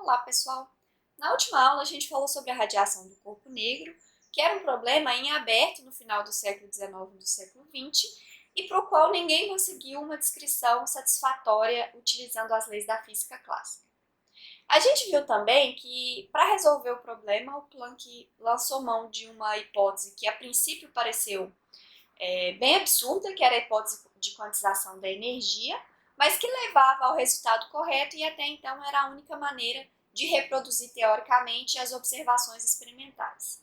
Olá, pessoal! Na última aula, a gente falou sobre a radiação do corpo negro, que era um problema em aberto no final do século XIX e do século XX, e para o qual ninguém conseguiu uma descrição satisfatória utilizando as leis da física clássica. A gente viu também que, para resolver o problema, o Planck lançou mão de uma hipótese que a princípio pareceu bem absurda, que era a hipótese de quantização da energia, mas que levava ao resultado correto e até então era a única maneira de reproduzir teoricamente as observações experimentais.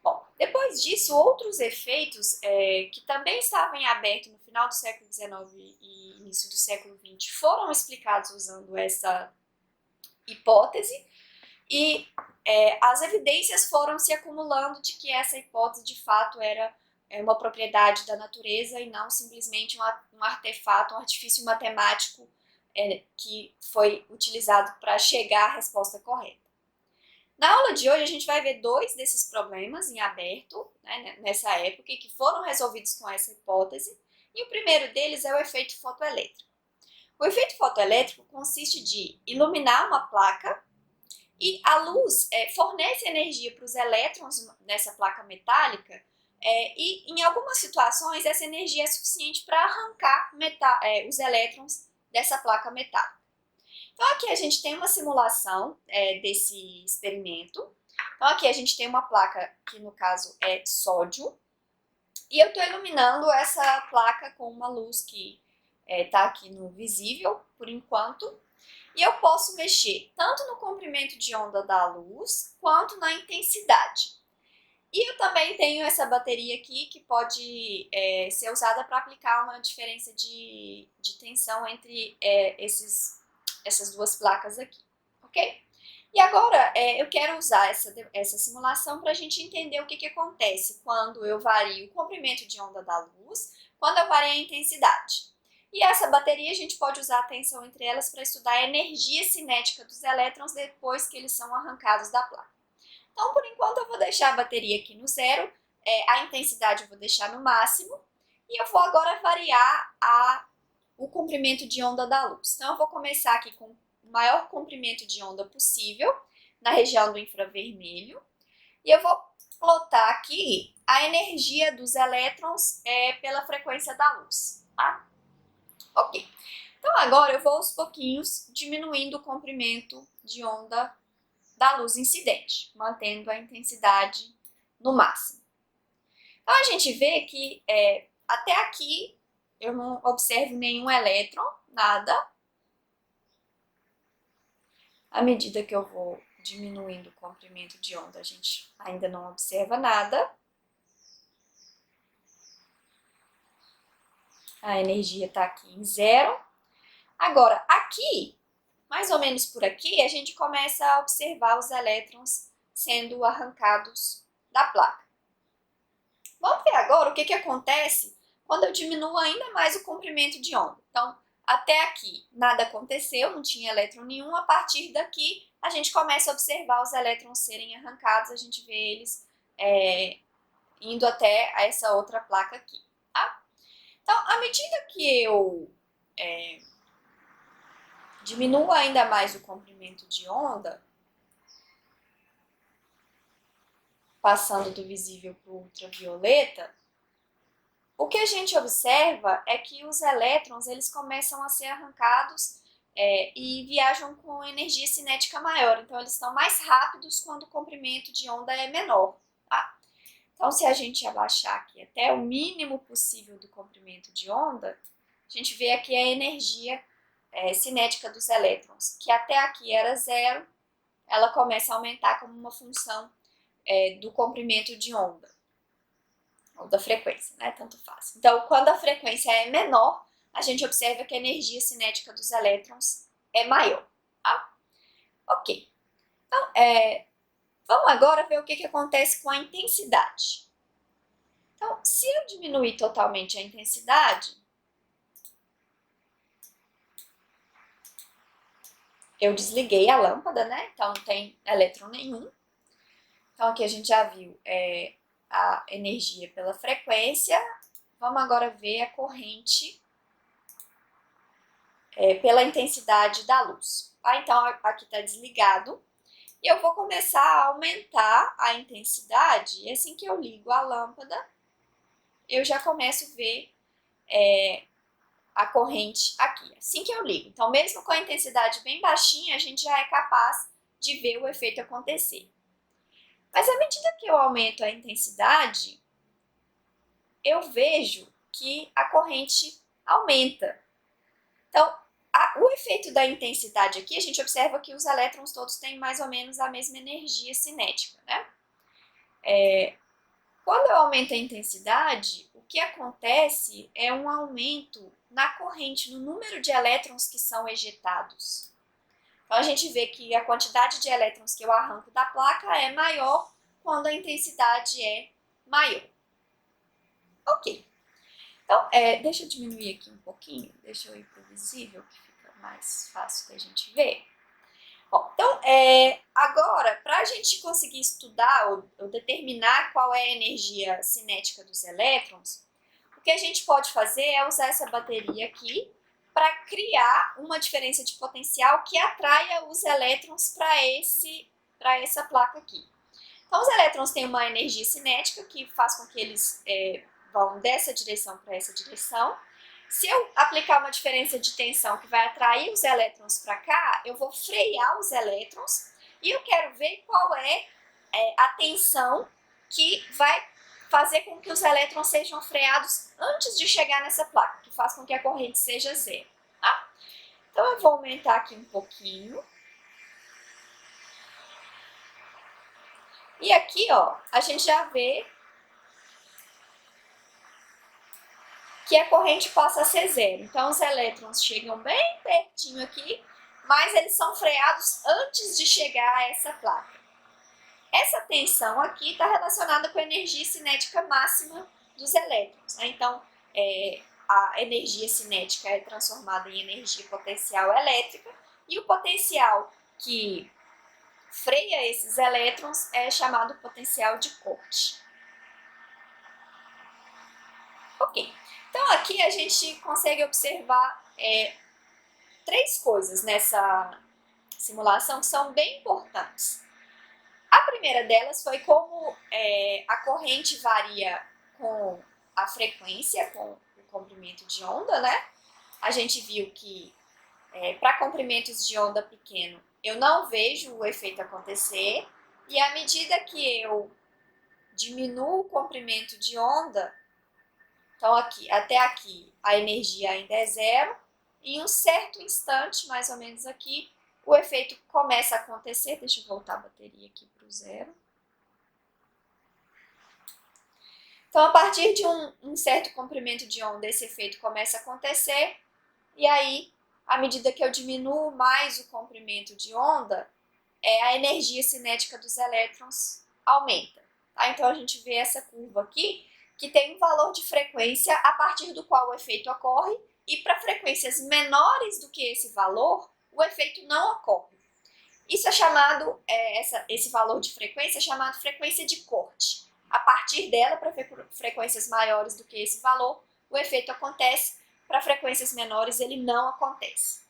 Bom, depois disso, outros efeitos que também estavam em aberto no final do século XIX e início do século XX foram explicados usando essa hipótese e as evidências foram se acumulando de que essa hipótese de fato era uma propriedade da natureza e não simplesmente um artefato, um artifício matemático que foi utilizado para chegar à resposta correta. Na aula de hoje a gente vai ver dois desses problemas em aberto, né, nessa época, que foram resolvidos com essa hipótese, e o primeiro deles é o efeito fotoelétrico. O efeito fotoelétrico consiste de iluminar uma placa e a luz fornece energia para os elétrons nessa placa metálica e em algumas situações essa energia é suficiente para arrancar os elétrons dessa placa metálica. Então aqui a gente tem uma simulação desse experimento. Então aqui a gente tem uma placa que no caso é sódio e eu estou iluminando essa placa com uma luz que está aqui no visível por enquanto. E eu posso mexer tanto no comprimento de onda da luz, quanto na intensidade. E eu também tenho essa bateria aqui, que pode ser usada para aplicar uma diferença de tensão entre essas duas placas aqui, ok? E agora eu quero usar essa simulação para a gente entender o que acontece quando eu vario o comprimento de onda da luz, quando eu vario a intensidade. E essa bateria a gente pode usar a tensão entre elas para estudar a energia cinética dos elétrons depois que eles são arrancados da placa. Então, por enquanto, eu vou deixar a bateria aqui no zero, a intensidade eu vou deixar no máximo, e eu vou agora variar o comprimento de onda da luz. Então, eu vou começar aqui com o maior comprimento de onda possível, na região do infravermelho, e eu vou plotar aqui a energia dos elétrons pela frequência da luz, tá? Ok, então agora eu vou aos pouquinhos diminuindo o comprimento de onda da luz incidente, mantendo a intensidade no máximo. Então a gente vê que até aqui eu não observo nenhum elétron, nada. À medida que eu vou diminuindo o comprimento de onda, a gente ainda não observa nada. A energia está aqui em zero. Agora, aqui, mais ou menos por aqui, a gente começa a observar os elétrons sendo arrancados da placa. Vamos ver agora o que acontece quando eu diminuo ainda mais o comprimento de onda. Então, até aqui nada aconteceu, não tinha elétron nenhum. A partir daqui, a gente começa a observar os elétrons serem arrancados, a gente vê eles indo até essa outra placa aqui, tá? Então, à medida que eu diminuo ainda mais o comprimento de onda, passando do visível para o ultravioleta, o que a gente observa é que os elétrons eles começam a ser arrancados e viajam com energia cinética maior. Então, eles estão mais rápidos quando o comprimento de onda é menor, tá? Então, se a gente abaixar aqui até o mínimo possível do comprimento de onda, a gente vê aqui a energia cinética dos elétrons, que até aqui era zero, ela começa a aumentar como uma função do comprimento de onda, ou da frequência, né? Tanto faz. Então, quando a frequência é menor, a gente observa que a energia cinética dos elétrons é maior, tá? Ok. Então, vamos agora ver o que acontece com a intensidade. Então, se eu diminuir totalmente a intensidade, eu desliguei a lâmpada, né? Então não tem elétron nenhum. Então aqui a gente já viu a energia pela frequência. Vamos agora ver a corrente pela intensidade da luz. Tá? Então, aqui está desligado. E eu vou começar a aumentar a intensidade. E assim que eu ligo a lâmpada, eu já começo a ver a corrente aqui. Assim que eu ligo. Então, mesmo com a intensidade bem baixinha, a gente já é capaz de ver o efeito acontecer. Mas à medida que eu aumento a intensidade, eu vejo que a corrente aumenta. Então, o efeito da intensidade aqui, a gente observa que os elétrons todos têm mais ou menos a mesma energia cinética, né? Quando eu aumento a intensidade, o que acontece é um aumento na corrente, no número de elétrons que são ejetados. Então, a gente vê que a quantidade de elétrons que eu arranco da placa é maior quando a intensidade é maior. Ok. Então, deixa eu diminuir aqui um pouquinho, deixa eu ir para o visível, que fica mais fácil da gente ver. Bom, então, agora, para a gente conseguir estudar ou determinar qual é a energia cinética dos elétrons, o que a gente pode fazer é usar essa bateria aqui para criar uma diferença de potencial que atraia os elétrons para essa placa aqui. Então, os elétrons têm uma energia cinética que faz com que eles vão dessa direção para essa direção. Se eu aplicar uma diferença de tensão que vai atrair os elétrons para cá, eu vou frear os elétrons e eu quero ver qual é a tensão que vai fazer com que os elétrons sejam freados antes de chegar nessa placa, que faz com que a corrente seja zero. Tá? Então, eu vou aumentar aqui um pouquinho. E aqui, ó, a gente já vê que a corrente passa a ser zero. Então, os elétrons chegam bem pertinho aqui, mas eles são freados antes de chegar a essa placa. Essa tensão aqui está relacionada com a energia cinética máxima dos elétrons. Né? Então, a energia cinética é transformada em energia potencial elétrica e o potencial que freia esses elétrons é chamado potencial de corte. Ok, então aqui a gente consegue observar três coisas nessa simulação que são bem importantes. A primeira delas foi como a corrente varia com a frequência, com o comprimento de onda, né? A gente viu que para comprimentos de onda pequeno eu não vejo o efeito acontecer, e à medida que eu diminuo o comprimento de onda, então até aqui a energia ainda é zero, e em um certo instante, mais ou menos aqui, o efeito começa a acontecer. Deixa eu voltar a bateria aqui para o zero. Então, a partir de um certo comprimento de onda, esse efeito começa a acontecer, e aí, à medida que eu diminuo mais o comprimento de onda, a energia cinética dos elétrons aumenta. Tá? Então, a gente vê essa curva aqui, que tem um valor de frequência a partir do qual o efeito ocorre, e para frequências menores do que esse valor, o efeito não ocorre. Isso é chamado, esse valor de frequência é chamado frequência de corte. A partir dela, para frequências maiores do que esse valor, o efeito acontece, para frequências menores ele não acontece.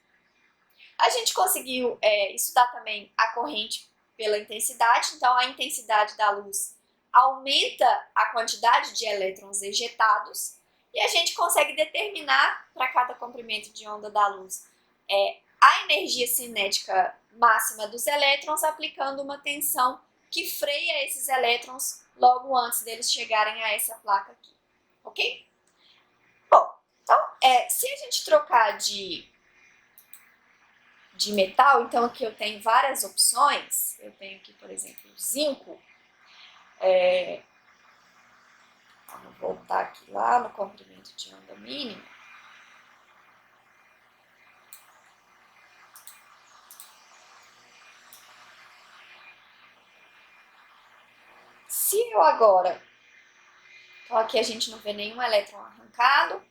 A gente conseguiu estudar também a corrente pela intensidade, então a intensidade da luz aumenta a quantidade de elétrons ejetados, e a gente consegue determinar para cada comprimento de onda da luz a energia cinética máxima dos elétrons, aplicando uma tensão que freia esses elétrons logo antes deles chegarem a essa placa aqui, ok? Bom, então, se a gente trocar de metal, então aqui eu tenho várias opções. Eu tenho aqui, por exemplo, o zinco. Vamos voltar aqui lá no comprimento de onda mínimo. Se eu agora... Então aqui a gente não vê nenhum elétron arrancado.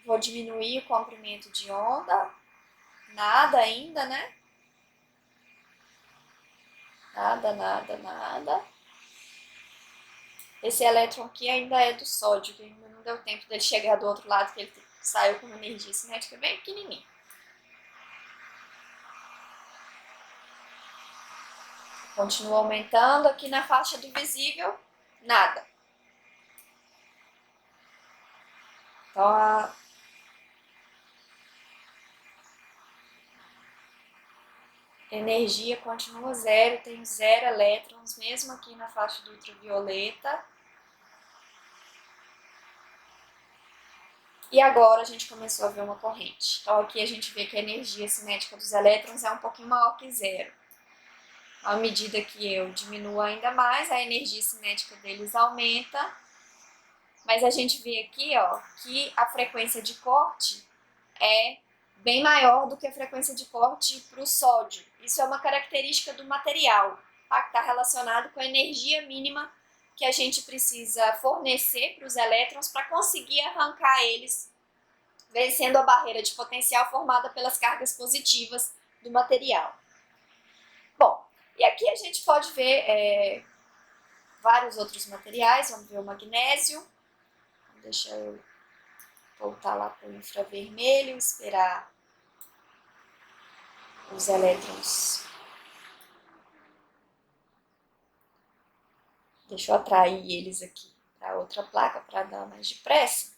Vou diminuir o comprimento de onda. Nada ainda, né? Nada, nada, nada. Esse elétron aqui ainda é do sódio, que ainda não deu tempo dele chegar do outro lado, que ele saiu com uma energia cinética bem pequenininha. Continua aumentando, aqui na faixa do visível, nada. Então, a energia continua zero, tem 0 elétrons, mesmo aqui na faixa do ultravioleta. E agora a gente começou a ver uma corrente. Então aqui a gente vê que a energia cinética dos elétrons é um pouquinho maior que zero. À medida que eu diminuo ainda mais, a energia cinética deles aumenta. Mas a gente vê aqui, ó, que a frequência de corte é bem maior do que a frequência de corte para o sódio. Isso é uma característica do material, tá? Que está relacionado com a energia mínima que a gente precisa fornecer para os elétrons para conseguir arrancar eles, vencendo a barreira de potencial formada pelas cargas positivas do material. Bom, e aqui a gente pode ver vários outros materiais. Vamos ver o magnésio. Deixa eu voltar lá para o infravermelho, esperar os elétrons. Deixa eu atrair eles aqui para outra placa para dar mais depressa.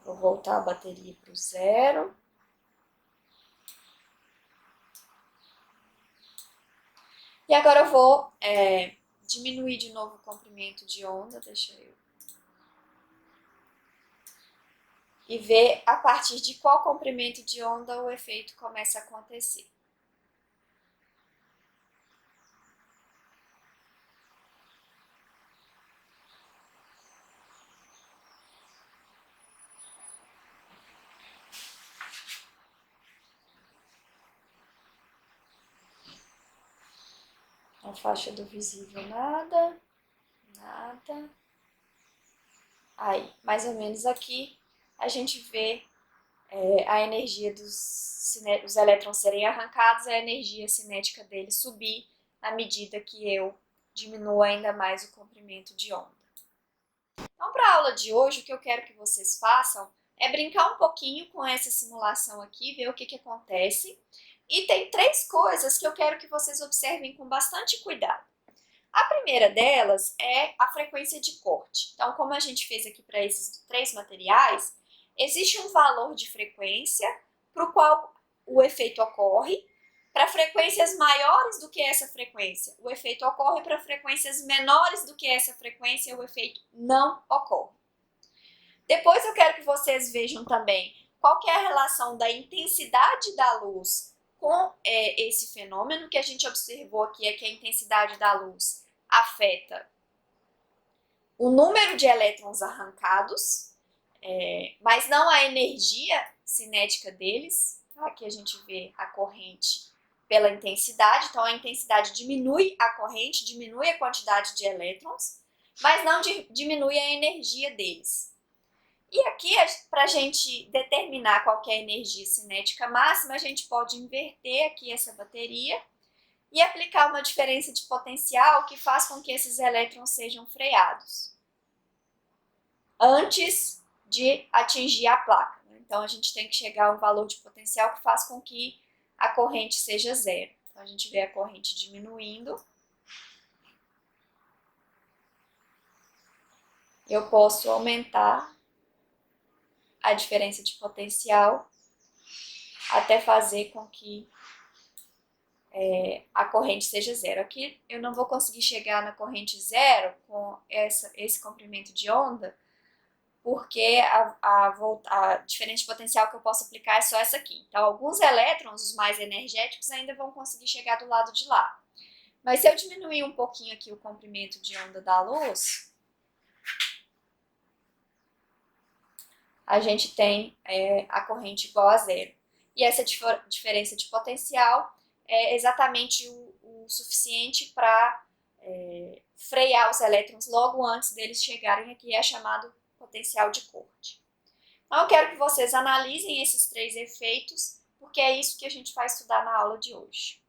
Vou voltar a bateria para o zero. E agora eu vou diminuir de novo o comprimento de onda, deixa eu... E ver a partir de qual comprimento de onda o efeito começa a acontecer. A faixa do visível, nada. Aí, mais ou menos aqui, a gente vê a energia dos elétrons serem arrancados, a energia cinética deles subir à medida que eu diminuo ainda mais o comprimento de onda. Então, para a aula de hoje, o que eu quero que vocês façam é brincar um pouquinho com essa simulação aqui, ver o que acontece. E tem 3 coisas que eu quero que vocês observem com bastante cuidado. A primeira delas é a frequência de corte. Então, como a gente fez aqui para esses 3 materiais, existe um valor de frequência para o qual o efeito ocorre. Para frequências maiores do que essa frequência, o efeito ocorre. Para frequências menores do que essa frequência, o efeito não ocorre. Depois eu quero que vocês vejam também qual que é a relação da intensidade da luz com esse fenômeno. Que a gente observou aqui é que a intensidade da luz afeta o número de elétrons arrancados, mas não a energia cinética deles. Aqui a gente vê a corrente pela intensidade, então a intensidade diminui a corrente, diminui a quantidade de elétrons, mas não diminui a energia deles. E aqui, para a gente determinar qual que é a energia cinética máxima, a gente pode inverter aqui essa bateria e aplicar uma diferença de potencial que faz com que esses elétrons sejam freados antes de atingir a placa. Então, a gente tem que chegar a um valor de potencial que faz com que a corrente seja zero. Então, a gente vê a corrente diminuindo. Eu posso aumentar a diferença de potencial até fazer com que a corrente seja zero. Aqui eu não vou conseguir chegar na corrente zero com esse comprimento de onda, porque a diferença de potencial que eu posso aplicar é só essa aqui. Então, alguns elétrons, os mais energéticos, ainda vão conseguir chegar do lado de lá. Mas se eu diminuir um pouquinho aqui o comprimento de onda da luz, a gente tem a corrente igual a zero. E essa diferença de potencial é exatamente o suficiente para frear os elétrons logo antes deles chegarem aqui, é chamado potencial de corte. Então, eu quero que vocês analisem esses 3 efeitos, porque é isso que a gente vai estudar na aula de hoje.